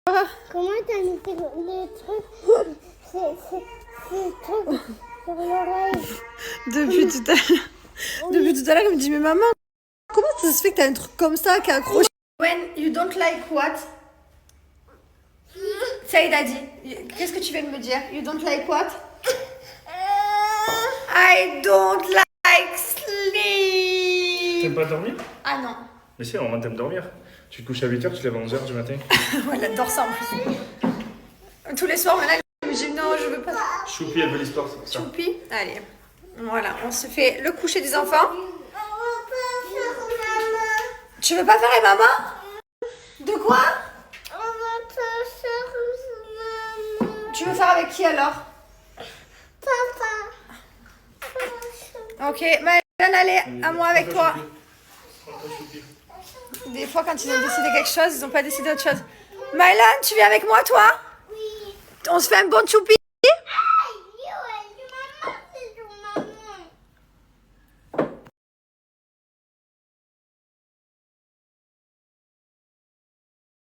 Comment t'as mis les trucs, ces trucs sur l'oreille? Depuis tout à l'heure. Depuis tout à l'heure, il me dit, mais maman, comment ça se fait que t'as un truc comme ça qui est accroché? When you don't like what? Say daddy. Qu'est-ce que tu viens de me dire? You don't like what? I don't like sleep. T'aimes pas dormir? Ah non. Mais si, normalement t'aimes dormir. Tu te couches à 8h, tu te lèves à 11h du matin. Ouais, elle adore ça en plus. Tous les soirs, maintenant, elle me dit non, je veux pas. Choupi, elle veut l'histoire, c'est pour ça. Choupi. Allez. Voilà, on se fait le coucher des enfants. Tu veux pas faire les mamans? De quoi? Tu veux faire avec qui alors? Ok, Maëlan, allez, à moi avec toi. Des fois, quand ils ont décidé quelque chose, ils n'ont pas décidé autre chose. Maëlan, tu viens avec moi, toi? Oui. On se fait un bon choupi?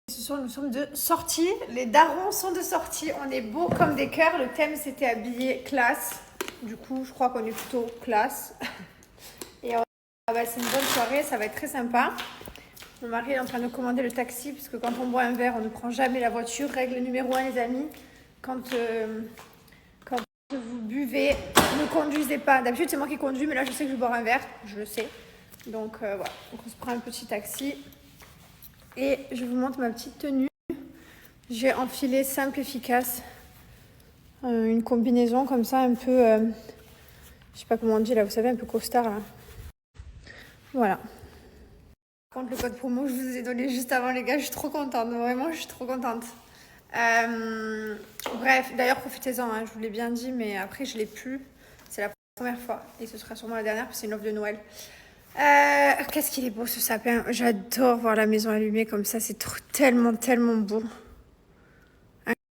Ce soir, nous sommes de sortie. Les darons sont de sortie. On est beaux comme des cœurs. Le thème, c'était habillé classe. Du coup, je crois qu'on est plutôt classe. Et c'est une bonne soirée. Ça va être très sympa. Mon mari est en train de commander le taxi. Parce que quand on boit un verre, on ne prend jamais la voiture. Règle numéro 1, les amis. Quand vous buvez, ne conduisez pas. D'habitude, c'est moi qui conduis. Mais là, je sais que je vais boire un verre. Je le sais. Donc, voilà. Donc, on se prend un petit taxi. Et je vous montre ma petite tenue. J'ai enfilé simple, efficace. Une combinaison comme ça, un peu... je sais pas comment on dit là, vous savez, un peu costard là. Voilà. Par contre, le code promo, je vous ai donné juste avant, les gars. Je suis trop contente. Vraiment, je suis trop contente. Bref, d'ailleurs, profitez-en. Hein, je vous l'ai bien dit, mais après, je l'ai plus. C'est la première fois. Et ce sera sûrement la dernière, parce que c'est une offre de Noël. Qu'est-ce qu'il est beau ce sapin. J'adore voir la maison allumée comme ça. C'est tellement beau.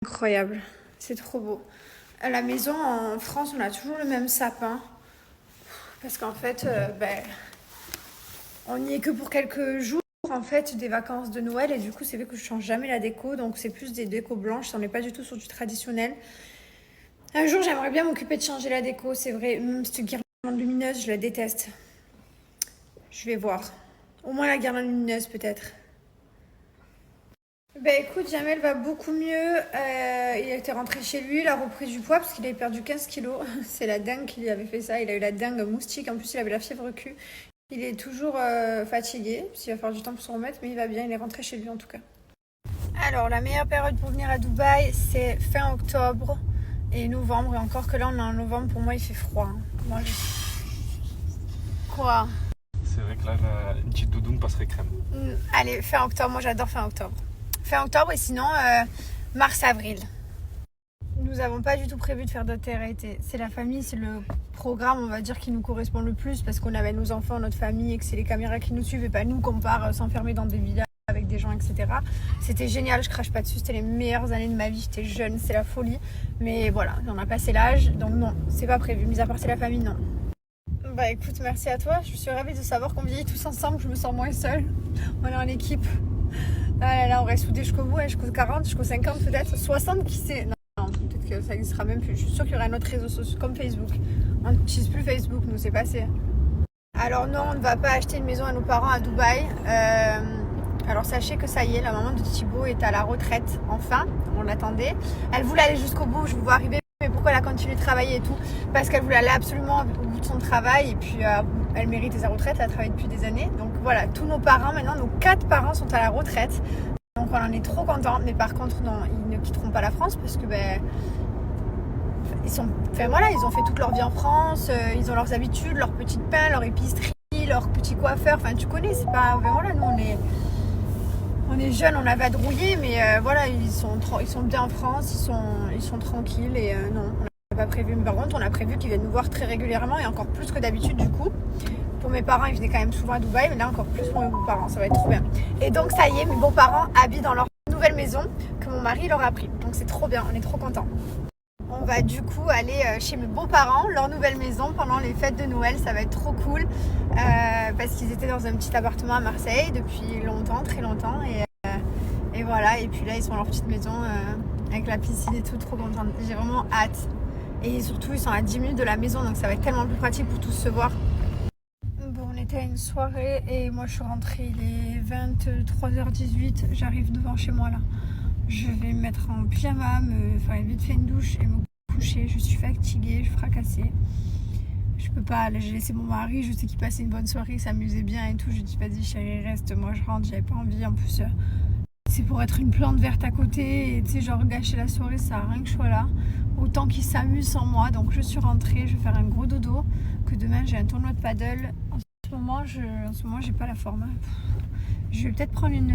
Incroyable. C'est trop beau. La maison en France, on a toujours le même sapin. Parce qu'en fait, on n'y est que pour quelques jours en fait des vacances de Noël. Et du coup, c'est vrai que je change jamais la déco. Donc c'est plus des décos blanches. On n'est pas du tout sur du traditionnel. Un jour, j'aimerais bien m'occuper de changer la déco. C'est vrai. Même cette guirlande lumineuse, je la déteste. Je vais voir. Au moins la guirlande lumineuse peut-être. Écoute, Jamel va beaucoup mieux. Il était rentré chez lui, il a repris du poids parce qu'il avait perdu 15 kilos. C'est la dingue qui lui avait fait ça. Il a eu la dingue moustique. En plus, il avait la fièvre cul. Il est toujours fatigué, parce qu'il va falloir du temps pour se remettre, mais il va bien. Il est rentré chez lui en tout cas. Alors, la meilleure période pour venir à Dubaï, c'est fin octobre et novembre. Et encore que là, on est en novembre. Pour moi, il fait froid. Moi, Quoi? C'est vrai que là, une petite doudoune passerait crème. Allez, fin octobre. Moi, j'adore fin octobre. Fin octobre et sinon mars-avril. Nous n'avons pas du tout prévu de faire d'inter-été. C'est la famille, c'est le programme, on va dire, qui nous correspond le plus parce qu'on avait nos enfants, notre famille et que c'est les caméras qui nous suivent et pas nous qu'on part s'enfermer dans des villas avec des gens, etc. C'était génial, je crache pas dessus, c'était les meilleures années de ma vie, j'étais jeune, c'est la folie. Mais voilà, on a passé l'âge, donc non, c'est pas prévu. Mis à part c'est la famille, non. Écoute, merci à toi. Je suis ravie de savoir qu'on vieillit tous ensemble, je me sens moins seule. On est en équipe. Ah là, on reste soudés jusqu'au bout, jusqu'au 40, jusqu'au 50 peut-être, 60 qui sait. Non, peut-être que ça n'existera même plus. Je suis sûre qu'il y aura un autre réseau social comme Facebook. On n'utilise plus Facebook, nous, c'est passé. Alors non, on ne va pas acheter une maison à nos parents à Dubaï. Alors sachez que ça y est, la maman de Thibaut est à la retraite, enfin, on l'attendait. Elle voulait aller jusqu'au bout, je vous vois arriver, mais pourquoi elle a continué de travailler et tout? Parce qu'elle voulait aller absolument au bout de son travail et puis elle méritait sa retraite, elle a travaillé depuis des années. Donc voilà, tous nos parents, maintenant nos 4 parents sont à la retraite. Donc on en est trop contents, mais par contre non, ils ne quitteront pas la France parce que ils ont fait toute leur vie en France, ils ont leurs habitudes, leurs petits pains, leur épicerie, leurs petits coiffeurs, enfin tu connais, c'est pas... voilà, nous on est jeunes, on a vadrouillé, mais voilà, ils sont bien en France, ils sont tranquilles et non, on n'a pas prévu. Par contre, on a prévu qu'ils viennent nous voir très régulièrement et encore plus que d'habitude du coup. Pour mes parents, ils venaient quand même souvent à Dubaï, mais là encore plus pour mes beaux-parents, ça va être trop bien. Et donc ça y est, mes beaux-parents habitent dans leur nouvelle maison que mon mari leur a pris. Donc c'est trop bien, on est trop contents. On va du coup aller chez mes beaux-parents, leur nouvelle maison pendant les fêtes de Noël, ça va être trop cool parce qu'ils étaient dans un petit appartement à Marseille depuis longtemps, très longtemps et voilà, et puis là ils sont dans leur petite maison avec la piscine et tout, trop contente. J'ai vraiment hâte. Et surtout ils sont à 10 minutes de la maison, donc ça va être tellement plus pratique pour tous se voir. Bon, on était à une soirée et moi je suis rentrée, il est 23h18, j'arrive devant chez moi là. Je vais me mettre en pyjama, me faire vite fait une douche et me coucher. Je suis fatiguée, je suis fracassée. Je peux pas, là j'ai laissé mon mari, je sais qu'il passait une bonne soirée, il s'amusait bien et tout. Je lui dis vas-y chérie reste, moi je rentre, j'avais pas envie. En plus c'est pour être une plante verte à côté et tu sais genre gâcher la soirée, ça sert à rien que je sois là. Autant qu'il s'amuse sans moi, donc je suis rentrée, je vais faire un gros dodo. Que demain j'ai un tournoi de paddle. En ce moment j'ai pas la forme. Je vais peut-être prendre une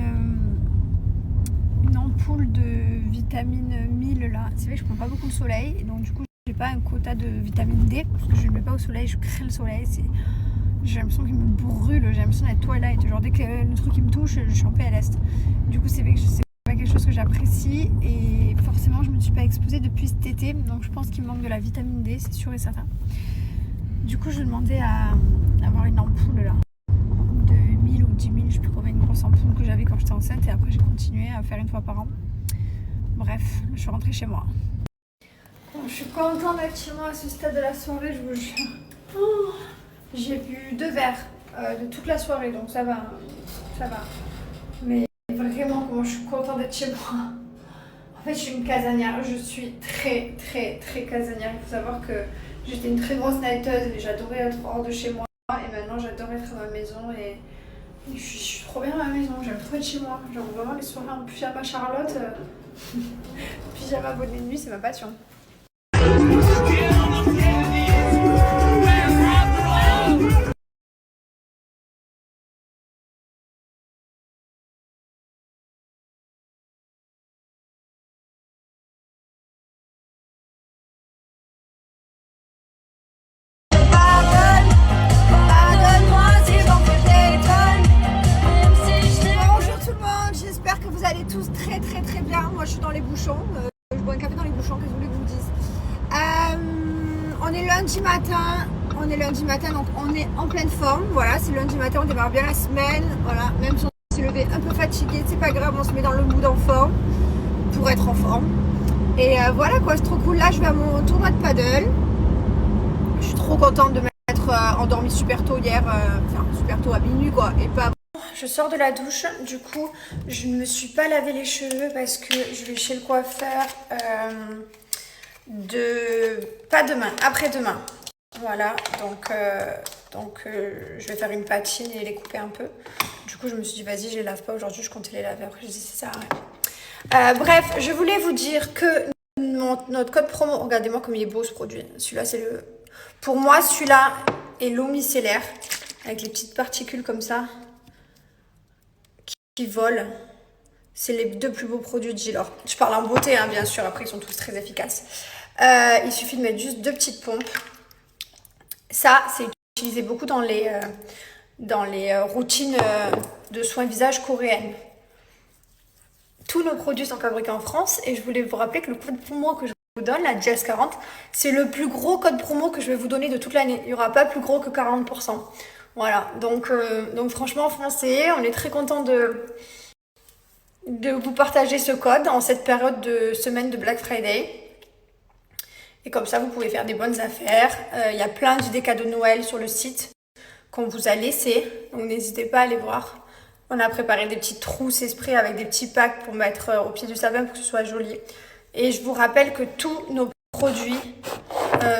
ampoule de vitamine 1000 là. C'est vrai que je prends pas beaucoup de soleil et donc du coup j'ai pas un quota de vitamine D parce que je ne mets pas au soleil, je crée le soleil. J'ai l'impression qu'il me brûle, j'ai l'impression d'être Twilight. Genre dès que le truc il me touche, je suis en PLS. Du coup c'est vrai que c'est pas quelque chose que j'apprécie et forcément je me suis pas exposée depuis cet été, donc je pense qu'il me manque de la vitamine D, c'est sûr et certain. Du coup je demandais à avoir une ampoule là. 1000 ou 10 000, je sais plus combien, une grosse ampoule que j'avais quand j'étais enceinte et après j'ai continué à faire une fois par an. Bref, je suis rentrée chez moi. Bon, je suis contente d'être chez moi à ce stade de la soirée, je vous jure. Oh, j'ai bu 2 verres de toute la soirée, donc ça va, ça va. Mais vraiment, comment je suis contente d'être chez moi. En fait, je suis une casanière, je suis très casanière. Il faut savoir que j'étais une très grosse nighteuse et j'adorais être hors de chez moi. Et maintenant, j'adore être à ma maison et je suis trop bien à ma maison. J'aime trop être chez moi. Genre vraiment les soirées en pyjama Charlotte, pyjama bonne nuit, c'est ma passion. Vous allez tous très bien. Moi je suis dans les bouchons. Je bois un café dans les bouchons, qu'est-ce que vous voulez que je vous dise. On est lundi matin, donc on est en pleine forme. Voilà, c'est lundi matin, on démarre bien la semaine. Voilà, même si on s'est levé un peu fatigué, c'est pas grave, on se met dans le mood en forme pour être en forme. Et voilà quoi, c'est trop cool. Là je vais à mon tournoi de paddle. Je suis trop contente de m'être endormie super tôt hier, enfin super tôt à minuit quoi, et pas. Je sors de la douche, du coup je ne me suis pas lavé les cheveux parce que je vais chez le coiffeur pas demain, après-demain. Voilà, donc je vais faire une patine et les couper un peu. Du coup je me suis dit vas-y je les lave pas aujourd'hui, je comptais les laver après, je dis ça sert à rien. Bref, je voulais vous dire que notre code promo, regardez-moi comme il est beau ce produit. Celui-là c'est le... Pour moi celui-là est l'eau micellaire avec les petites particules comme ça qui volent. C'est les 2 plus beaux produits de Gilor. Je parle en beauté, hein, bien sûr. Après, ils sont tous très efficaces. Il suffit de mettre juste 2 petites pompes. Ça, c'est utilisé beaucoup dans les routines de soins visage coréennes. Tous nos produits sont fabriqués en France. Et je voulais vous rappeler que le code promo que je vous donne, la JS40, c'est le plus gros code promo que je vais vous donner de toute l'année. Il n'y aura pas plus gros que 40%. Voilà, donc franchement français, on est très content de vous partager ce code en cette période de semaine de Black Friday. Et comme ça, vous pouvez faire des bonnes affaires. Il y a plein d'idées cadeaux de Noël sur le site qu'on vous a laissé, donc n'hésitez pas à aller voir. On a préparé des petites trousses esprits avec des petits packs pour mettre au pied du sapin pour que ce soit joli. Et je vous rappelle que tous nos produits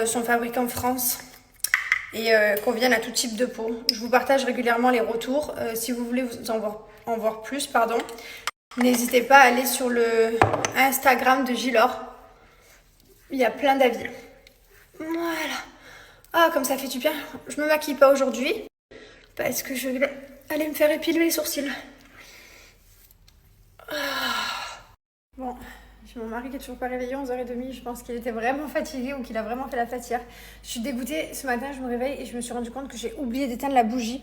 sont fabriqués en France. Et conviennent à tout type de peau. Je vous partage régulièrement les retours. Si vous voulez en voir plus, n'hésitez pas à aller sur le Instagram de Gilor. Il y a plein d'avis. Voilà. Ah, comme ça fait du bien. Je me maquille pas aujourd'hui parce que je vais aller me faire épiler les sourcils. Bon, j'ai mon mari qui est toujours pas réveillé, 11h30. Je pense qu'il était vraiment fatigué ou qu'il a vraiment fait la fatière. Je suis dégoûtée. Ce matin, je me réveille et je me suis rendu compte que j'ai oublié d'éteindre la bougie.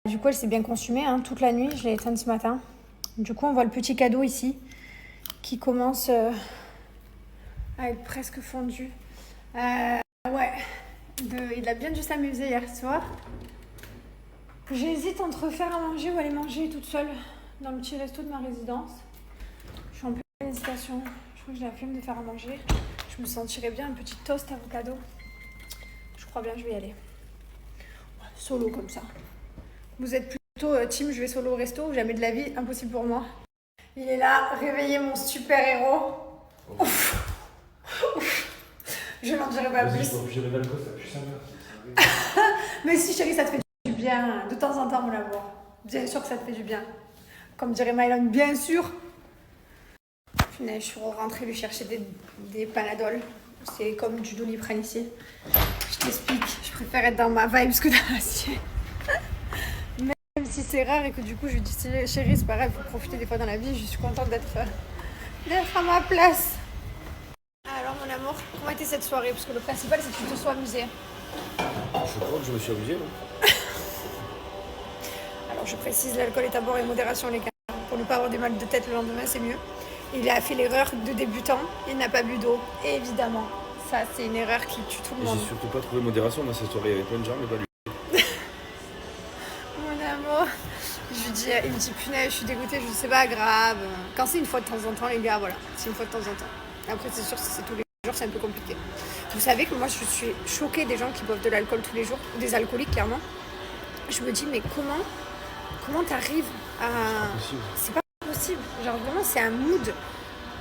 Du coup, elle s'est bien consumée hein, toute la nuit. Je l'ai éteinte ce matin. Du coup, on voit le petit cadeau ici qui commence à être presque fondu. Ouais, il a bien dû s'amuser hier soir. J'hésite entre faire à manger ou aller manger toute seule dans le petit resto de ma résidence. Je suis en pleine hésitation. Je crois que j'ai la flemme de faire à manger. Je me sentirais bien un petit toast avocado. Je crois bien que je vais y aller. Solo comme ça. Vous êtes plutôt team je vais solo au resto ou jamais de la vie, impossible pour moi. Il est là, réveillez mon super héros. Ouf. Ouf. Je n'en dirai pas plus. Mais si chérie, ça te fait du bien. De temps en temps, mon amour. Bien sûr que ça te fait du bien. Comme dirait Mylon, bien sûr. Punaise, je suis rentrée lui chercher des Panadol. C'est comme du Doliprane ici. Je t'explique, je préfère être dans ma vibe que dans la sienne. Même si c'est rare et que du coup je lui dis chérie, c'est pas grave, il faut profiter des fois dans la vie. Je suis contente d'être à ma place. Alors mon amour, comment était cette soirée? Parce que le principal c'est que tu te sois amusée. Je crois que je me suis amusé, non? Alors je précise, l'alcool est à boire et modération les gars. Pour ne pas avoir des mal de tête le lendemain, c'est mieux. Il a fait l'erreur de débutant, il n'a pas bu d'eau. Et évidemment, ça c'est une erreur qui tue tout le monde. J'ai surtout pas trouvé modération dans cette soirée, il y avait plein de gens, mais pas lui. Mon amour, je lui dis, il me dit punaise, je suis dégoûtée, je dis c'est pas grave. Quand c'est une fois de temps en temps, les gars, voilà, c'est une fois de temps en temps. Après, c'est sûr, si c'est tous les jours, c'est un peu compliqué. Vous savez que moi, je suis choquée des gens qui boivent de l'alcool tous les jours, ou des alcooliques, clairement. Je me dis, mais comment t'arrives à. C'est pas possible. Genre, vraiment, c'est un mood.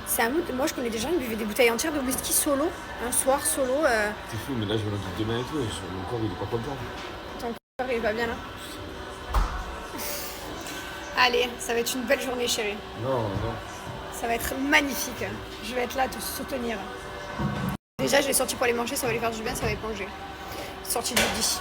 C'est un mood. Moi, je connais des gens qui buvaient des bouteilles entières de whisky solo, un soir solo. C'est fou, mais là, je me dis demain et tout, et mon corps, il est pas content. Ton corps, il va bien là. Allez, ça va être une belle journée, chérie. Non, non. Ça va être magnifique. Je vais être là à te soutenir. Déjà, je l'ai sorti pour aller manger, ça va lui faire du bien, ça va éponger. Sortie du lit.